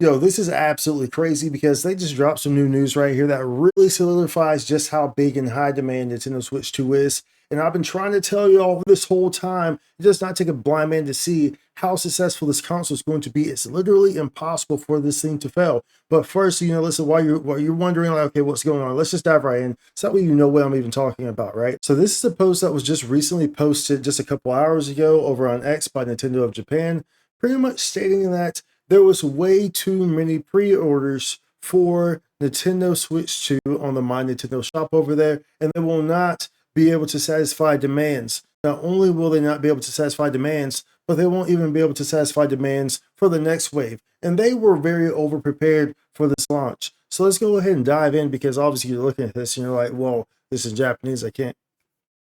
Yo, this is absolutely crazy because they just dropped some new news right here that really solidifies just how big and high demand Nintendo Switch 2 is. And I've been trying to tell you all this whole time, it does not take a blind man to see how successful this console is going to be. It's literally impossible for this thing to fail. But first, listen, while you're wondering, like, okay, what's going on? Let's just dive right in. So that way you know what I'm even talking about, right? So this is a post that was just recently posted just a couple hours ago over on X by Nintendo of Japan, pretty much stating that there was way too many pre-orders for Nintendo Switch 2 on the My Nintendo shop over there, and they will not be able to satisfy demands. Not only will they not be able to satisfy demands, but they won't even be able to satisfy demands for the next wave. And they were very over-prepared for this launch. So let's go ahead and dive in, because obviously you're looking at this and you're like, well, this is Japanese. I can't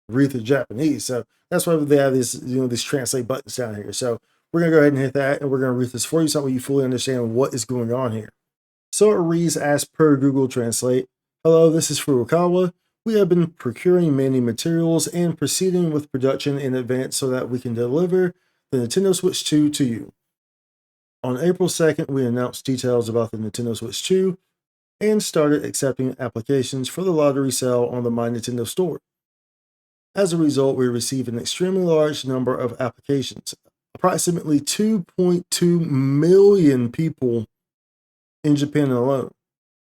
read the Japanese. So that's why they have these translate buttons down here. So we're going to go ahead and hit that, and we're going to read this for you so that you fully understand what is going on here. So it reads as per Google Translate. Hello, this is Furukawa. We have been procuring many materials and proceeding with production in advance so that we can deliver the Nintendo Switch 2 to you. On April 2nd, we announced details about the Nintendo Switch 2 and started accepting applications for the lottery sale on the My Nintendo store. As a result, we received an extremely large number of applications. Approximately 2.2 million people in Japan alone.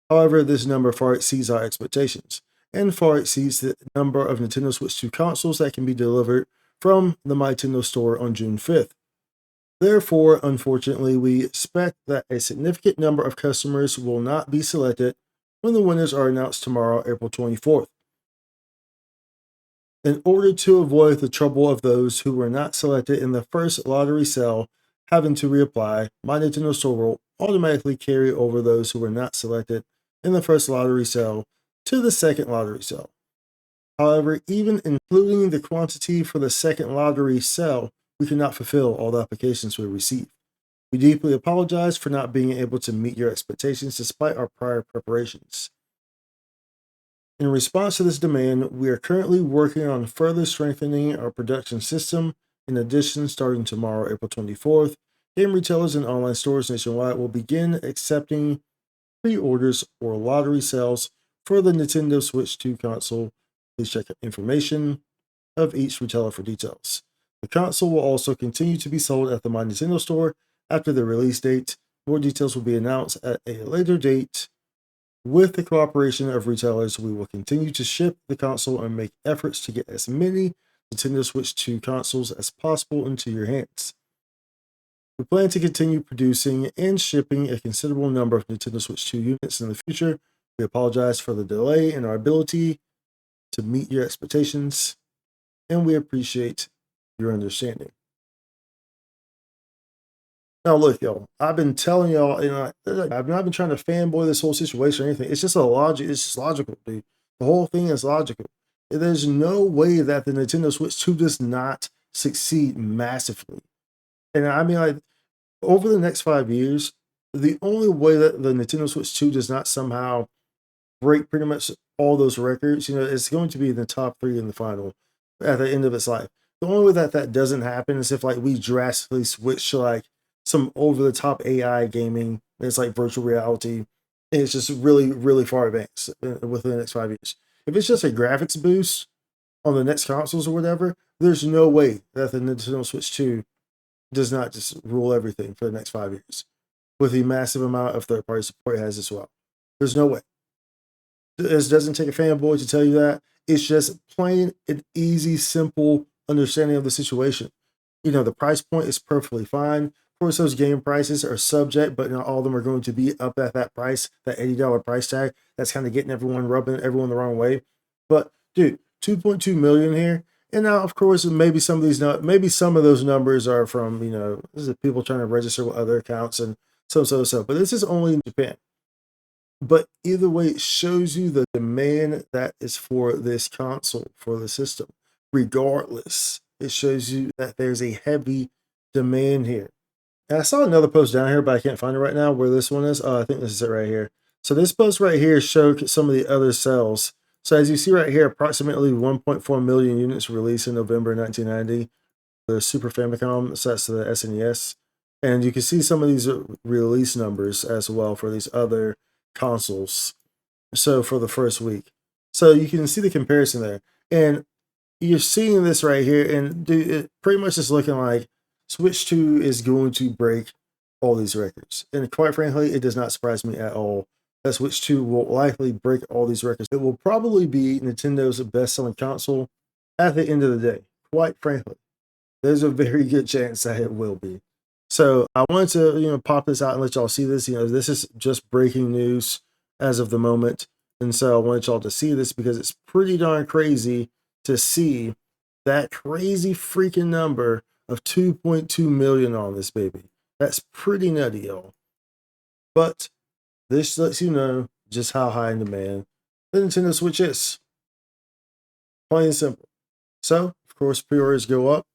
However, this number far exceeds our expectations and far exceeds the number of Nintendo Switch 2 consoles that can be delivered from the My Nintendo store on June 5th. Therefore, unfortunately, we expect that a significant number of customers will not be selected when the winners are announced tomorrow, April 24th. In order to avoid the trouble of those who were not selected in the first lottery sale having to reapply, My Nintendo Store will automatically carry over those who were not selected in the first lottery sale to the second lottery sale. However, even including the quantity for the second lottery sale, we cannot fulfill all the applications we received. We deeply apologize for not being able to meet your expectations despite our prior preparations. In response to this demand, we are currently working on further strengthening our production system. In addition, starting tomorrow, April 24th, game retailers and online stores nationwide will begin accepting pre-orders or lottery sales for the Nintendo Switch 2 console. Please check information of each retailer for details. The console will also continue to be sold at the My Nintendo store after the release date. More details will be announced at a later date. With the cooperation of retailers, we will continue to ship the console and make efforts to get as many Nintendo Switch 2 consoles as possible into your hands. We plan to continue producing and shipping a considerable number of Nintendo Switch 2 units in the future. We apologize for the delay in our ability to meet your expectations, and we appreciate your understanding. Now, look, y'all, I've been telling y'all, I've not been trying to fanboy this whole situation or anything. It's just it's just logical, dude. The whole thing is logical. There's no way that the Nintendo Switch 2 does not succeed massively. And I mean, like, over the next 5 years, the only way that the Nintendo Switch 2 does not somehow break pretty much all those records, it's going to be in the top three in the final at the end of its life. The only way that that doesn't happen is if, like, we drastically switch to, like, some over the top AI gaming. It's like virtual reality. And it's just really, really far advanced within the next 5 years. If it's just a graphics boost on the next consoles or whatever, there's no way that the Nintendo Switch 2 does not just rule everything for the next 5 years with the massive amount of third party support it has as well. There's no way. It doesn't take a fanboy to tell you that. It's just plain and easy, simple understanding of the situation. The price point is perfectly fine. Of course, those game prices are subject, but not all of them are going to be up at that price, that $80 price tag. That's kind of getting rubbing everyone the wrong way. But dude, 2.2 million here. And now, of course, maybe some of those numbers are from, this is people trying to register with other accounts and so. But this is only in Japan. But either way, it shows you the demand that is for this console, for the system. Regardless, it shows you that there's a heavy demand here. And I saw another post down here, but I can't find it right now where this one is. Oh, I think this is it right here. So this post right here showed some of the other sales. So as you see right here, approximately 1.4 million units released in November 1990. The Super Famicom, so that's the SNES. And you can see some of these release numbers as well for these other consoles. So for the first week. So you can see the comparison there. And you're seeing this right here. And dude, it pretty much is looking like Switch 2 is going to break all these records. And quite frankly, it does not surprise me at all that Switch 2 will likely break all these records. It will probably be Nintendo's best-selling console at the end of the day, quite frankly. There's a very good chance that it will be. So I wanted to, pop this out and let y'all see this. This is just breaking news as of the moment. And so I wanted y'all to see this because it's pretty darn crazy to see that crazy freaking number of 2.2 million on this baby. That's pretty nutty, y'all. But this lets you know just how high in demand the Nintendo Switch is. Plain and simple. So, of course, pre-orders go up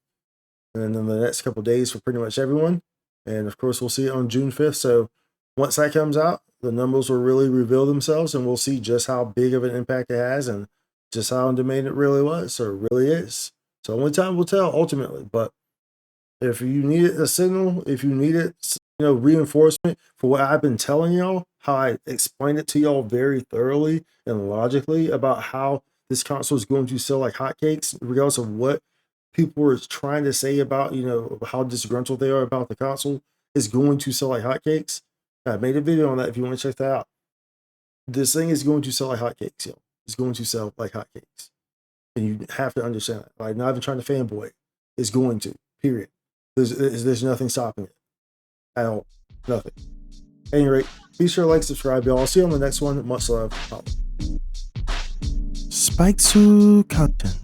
and then the next couple days for pretty much everyone. And of course, we'll see it on June 5th. So once that comes out, the numbers will really reveal themselves and we'll see just how big of an impact it has and just how in demand it really was or really is. So only time will tell ultimately. But if you needed a signal, if you needed, reinforcement for what I've been telling y'all, how I explained it to y'all very thoroughly and logically about how this console is going to sell like hotcakes, regardless of what people are trying to say about, how disgruntled they are about the console, is going to sell like hotcakes. I made a video on that if you want to check that out. This thing is going to sell like hotcakes, yo. It's going to sell like hotcakes. And you have to understand that. Like, not even trying to fanboy. It's going to, period. There's nothing stopping it at all. Nothing. At any rate, be sure to like, subscribe, y'all. I'll see you on the next one. Much love. Spike content.